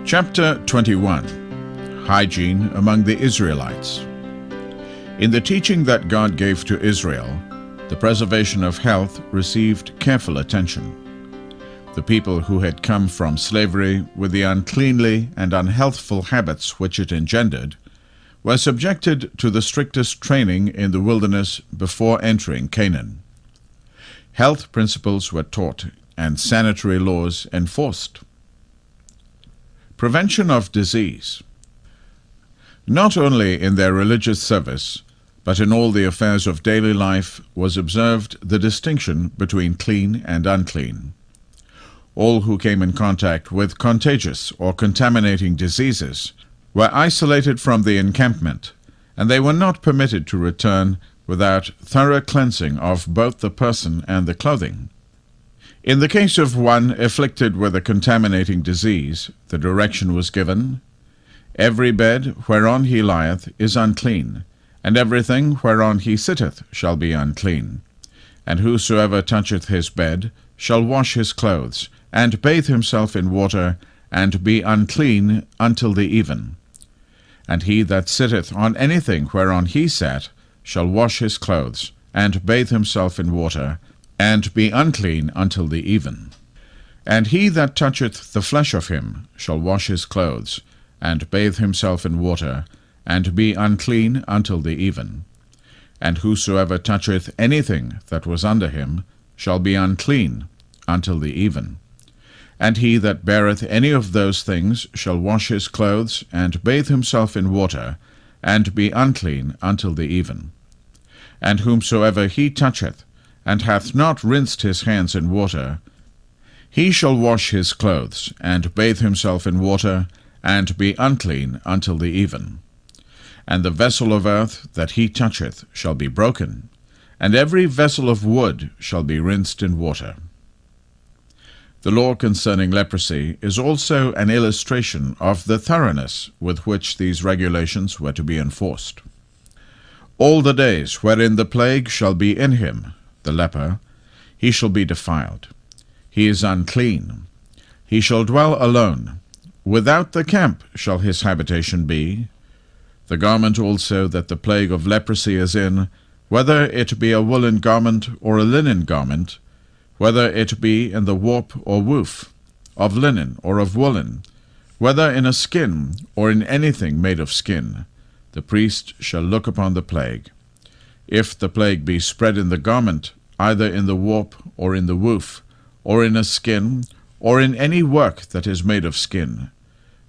Chapter 21. Hygiene among the Israelites. In the teaching that God gave to Israel, the preservation of health received careful attention. The people who had come from slavery with the uncleanly and unhealthful habits which it engendered were subjected to the strictest training in the wilderness before entering Canaan. Health principles were taught and sanitary laws enforced. Prevention of disease. Not only in their religious service, but in all the affairs of daily life was observed the distinction between clean and unclean. All who came in contact with contagious or contaminating diseases were isolated from the encampment, and they were not permitted to return without thorough cleansing of both the person and the clothing. In the case of one afflicted with a contaminating disease, the direction was given, "Every bed whereon he lieth is unclean, and everything whereon he sitteth shall be unclean. And whosoever toucheth his bed shall wash his clothes, and bathe himself in water, and be unclean until the even. And he that sitteth on anything whereon he sat shall wash his clothes, and bathe himself in water, and be unclean until the even. And he that toucheth the flesh of him shall wash his clothes, and bathe himself in water, and be unclean until the even. And whosoever toucheth anything that was under him shall be unclean until the even. And he that beareth any of those things shall wash his clothes, and bathe himself in water, and be unclean until the even. And whomsoever he toucheth, and hath not rinsed his hands in water, he shall wash his clothes, and bathe himself in water, and be unclean until the even. And the vessel of earth that he toucheth shall be broken, and every vessel of wood shall be rinsed in water." The law concerning leprosy is also an illustration of the thoroughness with which these regulations were to be enforced. "All the days wherein the plague shall be in him, the leper, he shall be defiled. He is unclean. He shall dwell alone. Without the camp shall his habitation be. The garment also that the plague of leprosy is in, whether it be a woolen garment or a linen garment, whether it be in the warp or woof, of linen or of woolen, whether in a skin or in anything made of skin, the priest shall look upon the plague. If the plague be spread in the garment, either in the warp or in the woof, or in a skin, or in any work that is made of skin,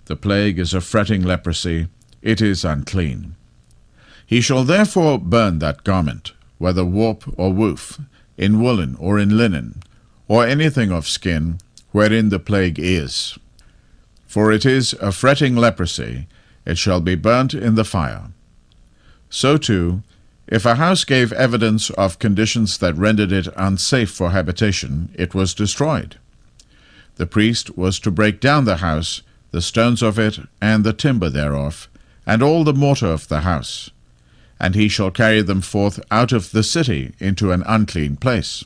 the plague is a fretting leprosy, it is unclean. He shall therefore burn that garment, whether warp or woof, in woolen or in linen, or anything of skin, wherein the plague is. For it is a fretting leprosy, it shall be burnt in the fire. So too, if a house gave evidence of conditions that rendered it unsafe for habitation, it was destroyed. The priest was to break down the house, the stones of it, and the timber thereof, and all the mortar of the house. And he shall carry them forth out of the city into an unclean place.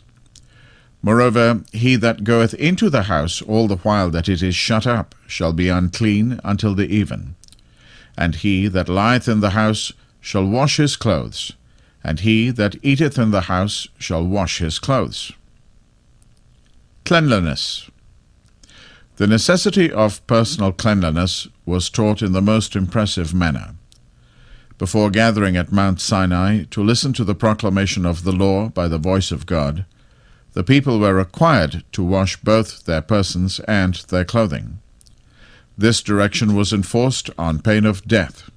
Moreover, he that goeth into the house all the while that it is shut up shall be unclean until the even. And he that lieth in the house shall wash his clothes, and he that eateth in the house shall wash his clothes. Cleanliness. The necessity of personal cleanliness was taught in the most impressive manner. Before gathering at Mount Sinai to listen to the proclamation of the law by the voice of God, the people were required to wash both their persons and their clothing. This direction was enforced on pain of death.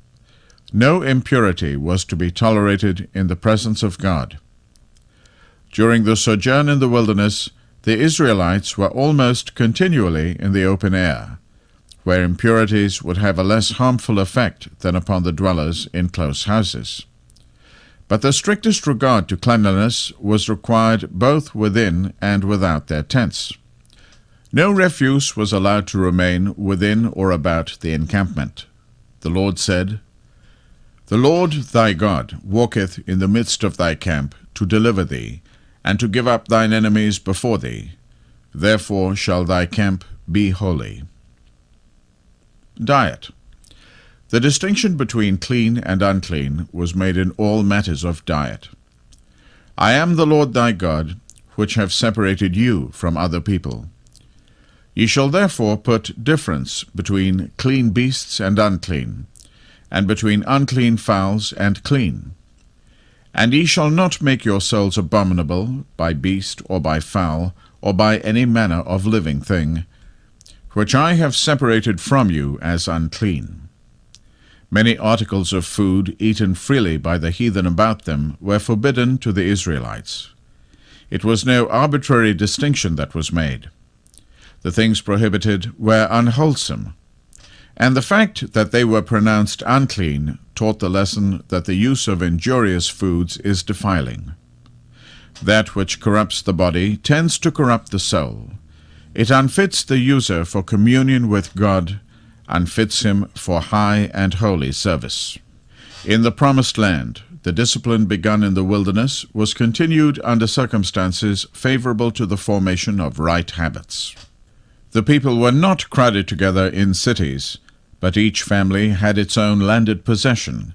No impurity was to be tolerated in the presence of God. During the sojourn in the wilderness, the Israelites were almost continually in the open air, where impurities would have a less harmful effect than upon the dwellers in close houses. But the strictest regard to cleanliness was required both within and without their tents. No refuse was allowed to remain within or about the encampment. The Lord said, "The Lord thy God walketh in the midst of thy camp to deliver thee, and to give up thine enemies before thee. Therefore shall thy camp be holy." Diet. The distinction between clean and unclean was made in all matters of diet. I am the Lord thy God, which have separated you from other people. Ye shall therefore put difference between clean beasts and unclean, and between unclean fowls and clean. And ye shall not make your souls abominable by beast or by fowl, or by any manner of living thing, which I have separated from you as unclean. Many articles of food eaten freely by the heathen about them were forbidden to the Israelites. It was no arbitrary distinction that was made. The things prohibited were unwholesome, and the fact that they were pronounced unclean taught the lesson that the use of injurious foods is defiling. That which corrupts the body tends to corrupt the soul. It unfits the user for communion with God, unfits him for high and holy service. In the Promised Land, the discipline begun in the wilderness was continued under circumstances favorable to the formation of right habits. The people were not crowded together in cities, but each family had its own landed possession,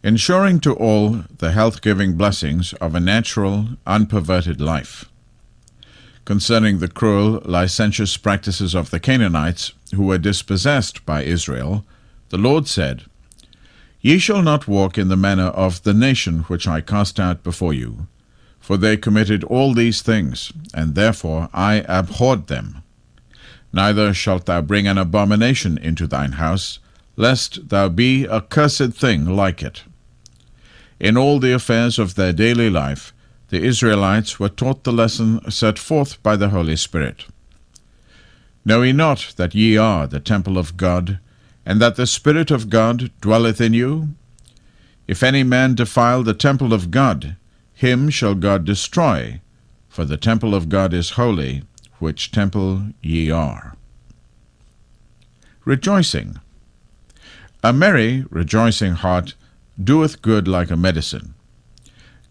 ensuring to all the health-giving blessings of a natural, unperverted life. Concerning the cruel, licentious practices of the Canaanites, who were dispossessed by Israel, the Lord said, Ye shall not walk in the manner of the nation which I cast out before you, for they committed all these things, and therefore I abhorred them. Neither shalt thou bring an abomination into thine house, lest thou be a cursed thing like it. In all the affairs of their daily life, the Israelites were taught the lesson set forth by the Holy Spirit. Know ye not that ye are the temple of God, and that the Spirit of God dwelleth in you? If any man defile the temple of God, him shall God destroy, for the temple of God is holy, which temple ye are. Rejoicing. A merry, rejoicing heart doeth good like a medicine.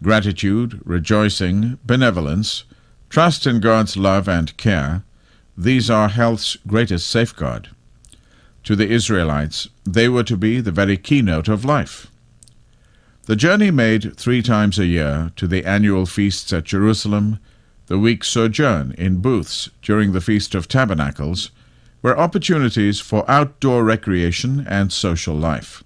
Gratitude, rejoicing, benevolence, trust in God's love and care, these are health's greatest safeguard. To the Israelites, they were to be the very keynote of life. The journey made 3 times a year to the annual feasts at Jerusalem, the week's sojourn in booths during the Feast of Tabernacles, were opportunities for outdoor recreation and social life.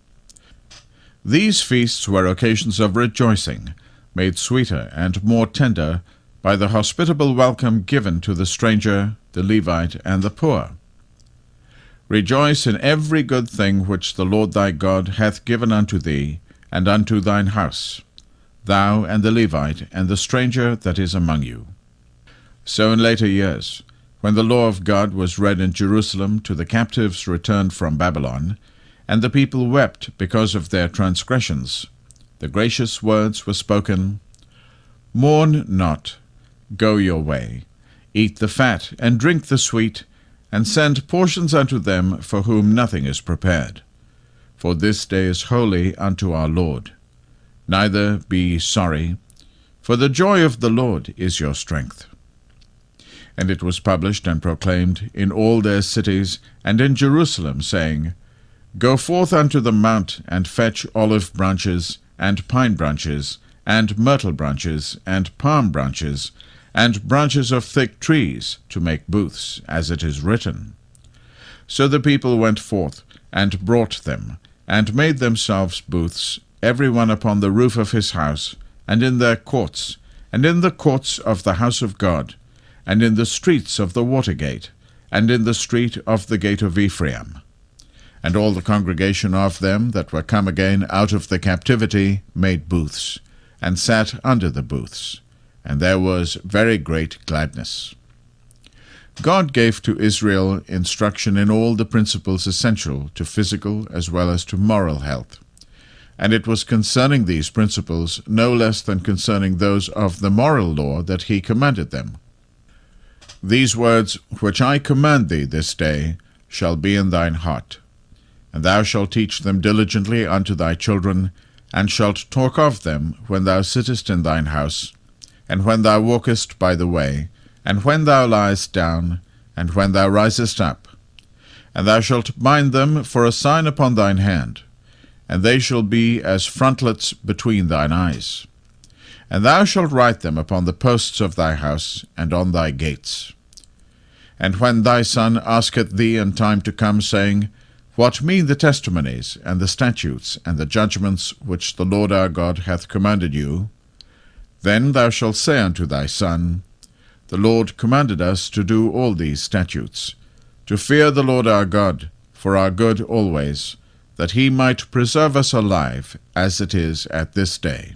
These feasts were occasions of rejoicing, made sweeter and more tender by the hospitable welcome given to the stranger, the Levite, and the poor. Rejoice in every good thing which the Lord thy God hath given unto thee, and unto thine house, thou and the Levite, and the stranger that is among you. So in later years, when the law of God was read in Jerusalem to the captives returned from Babylon, and the people wept because of their transgressions, the gracious words were spoken, Mourn not, go your way, eat the fat, and drink the sweet, and send portions unto them for whom nothing is prepared. For this day is holy unto our Lord. Neither be ye sorry, for the joy of the Lord is your strength. And it was published and proclaimed in all their cities and in Jerusalem, saying, Go forth unto the mount, and fetch olive branches, and pine branches, and myrtle branches, and palm branches, and branches of thick trees, to make booths, as it is written. So the people went forth, and brought them, and made themselves booths, every one upon the roof of his house, and in their courts, and in the courts of the house of God, and in the streets of the water gate, and in the street of the gate of Ephraim. And all the congregation of them that were come again out of the captivity made booths, and sat under the booths, and there was very great gladness. God gave to Israel instruction in all the principles essential to physical as well as to moral health, and it was concerning these principles no less than concerning those of the moral law that he commanded them. These words which I command thee this day shall be in thine heart, and thou shalt teach them diligently unto thy children, and shalt talk of them when thou sittest in thine house, and when thou walkest by the way, and when thou liest down, and when thou risest up. And thou shalt bind them for a sign upon thine hand, and they shall be as frontlets between thine eyes. And thou shalt write them upon the posts of thy house, and on thy gates. And when thy son asketh thee in time to come, saying, What mean the testimonies, and the statutes, and the judgments which the Lord our God hath commanded you? Then thou shalt say unto thy son, The Lord commanded us to do all these statutes, to fear the Lord our God, for our good always, that he might preserve us alive, as it is at this day.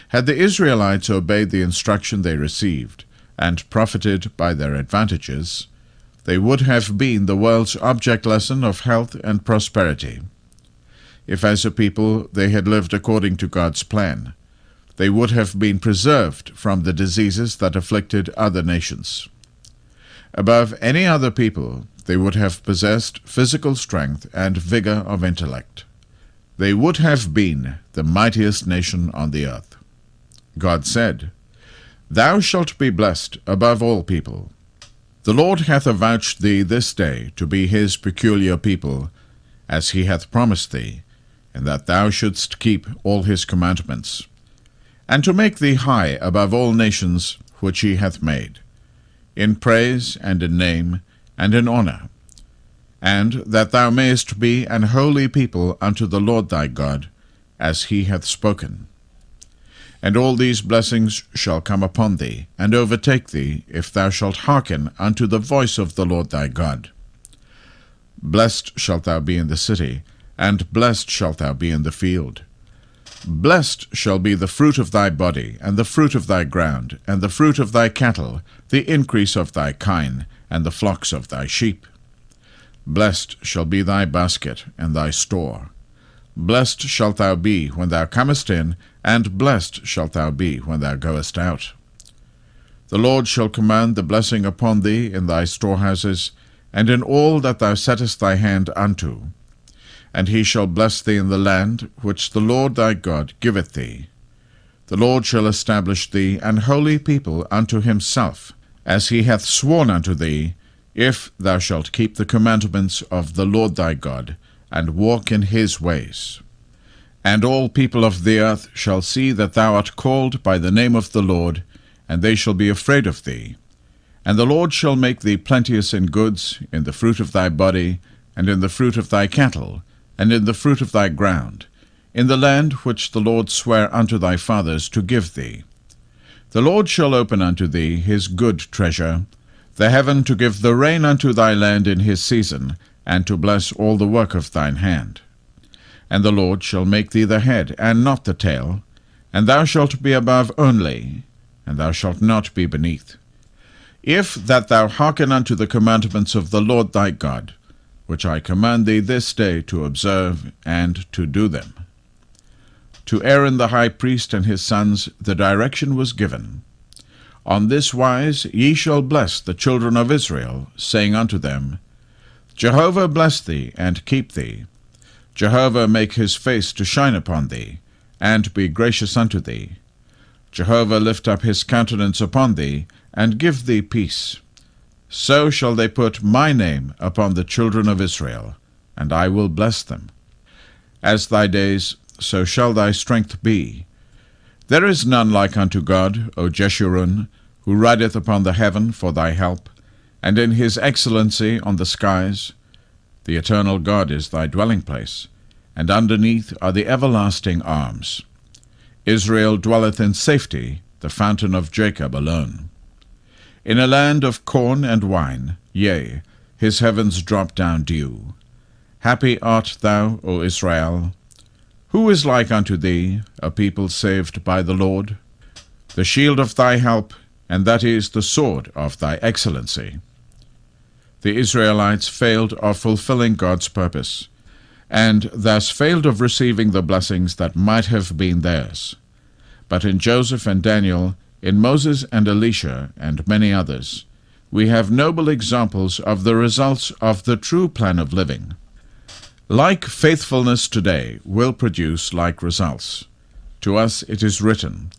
Had the Israelites obeyed the instruction they received, and profited by their advantages, they would have been the world's object lesson of health and prosperity. If as a people they had lived according to God's plan, they would have been preserved from the diseases that afflicted other nations. Above any other people, they would have possessed physical strength and vigor of intellect. They would have been the mightiest nation on the earth. God said, Thou shalt be blessed above all people. The Lord hath avouched thee this day to be his peculiar people, as he hath promised thee, and that thou shouldst keep all his commandments, and to make thee high above all nations which he hath made, in praise and in name and in honour, and that thou mayest be an holy people unto the Lord thy God, as he hath spoken. And all these blessings shall come upon thee, and overtake thee, if thou shalt hearken unto the voice of the Lord thy God. Blessed shalt thou be in the city, and blessed shalt thou be in the field. Blessed shall be the fruit of thy body, and the fruit of thy ground, and the fruit of thy cattle, the increase of thy kine, and the flocks of thy sheep. Blessed shall be thy basket and thy store. Blessed shalt thou be when thou comest in, and blessed shalt thou be when thou goest out. The Lord shall command the blessing upon thee in thy storehouses, and in all that thou settest thy hand unto. And he shall bless thee in the land which the Lord thy God giveth thee. The Lord shall establish thee an holy people unto himself, as he hath sworn unto thee, if thou shalt keep the commandments of the Lord thy God, and walk in his ways. And all people of the earth shall see that thou art called by the name of the Lord, and they shall be afraid of thee. And the Lord shall make thee plenteous in goods, in the fruit of thy body, and in the fruit of thy cattle, and in the fruit of thy ground, in the land which the Lord sware unto thy fathers to give thee. The Lord shall open unto thee his good treasure, the heaven to give the rain unto thy land in his season, and to bless all the work of thine hand. And the Lord shall make thee the head, and not the tail, and thou shalt be above only, and thou shalt not be beneath. If that thou hearken unto the commandments of the Lord thy God, which I command thee this day to observe and to do them. To Aaron the high priest and his sons the direction was given. On this wise ye shall bless the children of Israel, saying unto them, Jehovah bless thee, and keep thee. Jehovah make his face to shine upon thee, and be gracious unto thee. Jehovah lift up his countenance upon thee, and give thee peace. So shall they put my name upon the children of Israel, and I will bless them. As thy days, so shall thy strength be. There is none like unto God, O Jeshurun, who rideth upon the heaven for thy help, and in his excellency on the skies. The eternal God is thy dwelling place, and underneath are the everlasting arms. Israel dwelleth in safety, the fountain of Jacob alone. In a land of corn and wine, yea, his heavens drop down dew. Happy art thou, O Israel. Who is like unto thee, a people saved by the Lord? The shield of thy help, and that is the sword of thy excellency. The Israelites failed of fulfilling God's purpose, and thus failed of receiving the blessings that might have been theirs. But in Joseph and Daniel, in Moses and Elisha, and many others, we have noble examples of the results of the true plan of living. Like faithfulness today will produce like results. To us it is written,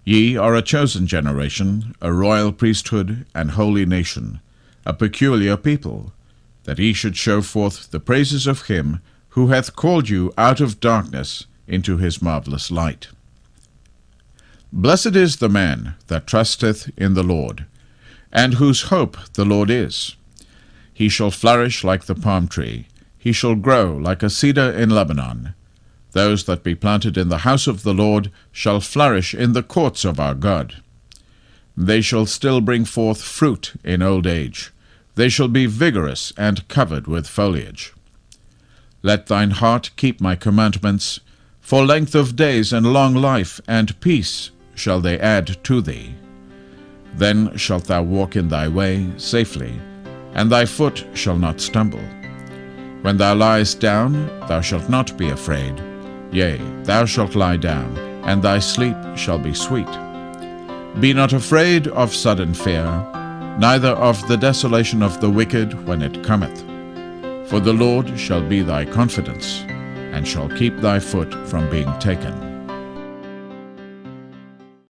Ye are a chosen generation, a royal priesthood, and holy nation, a peculiar people, that he should show forth the praises of him who hath called you out of darkness into his marvelous light. Blessed is the man that trusteth in the Lord, and whose hope the Lord is. He shall flourish like the palm tree, he shall grow like a cedar in Lebanon. Those that be planted in the house of the Lord shall flourish in the courts of our God. They shall still bring forth fruit in old age. They shall be vigorous and covered with foliage. Let thine heart keep my commandments, for length of days and long life and peace shall they add to thee. Then shalt thou walk in thy way safely, and thy foot shall not stumble. When thou liest down, thou shalt not be afraid. Yea, thou shalt lie down, and thy sleep shall be sweet. Be not afraid of sudden fear, neither of the desolation of the wicked when it cometh. For the Lord shall be thy confidence, and shall keep thy foot from being taken.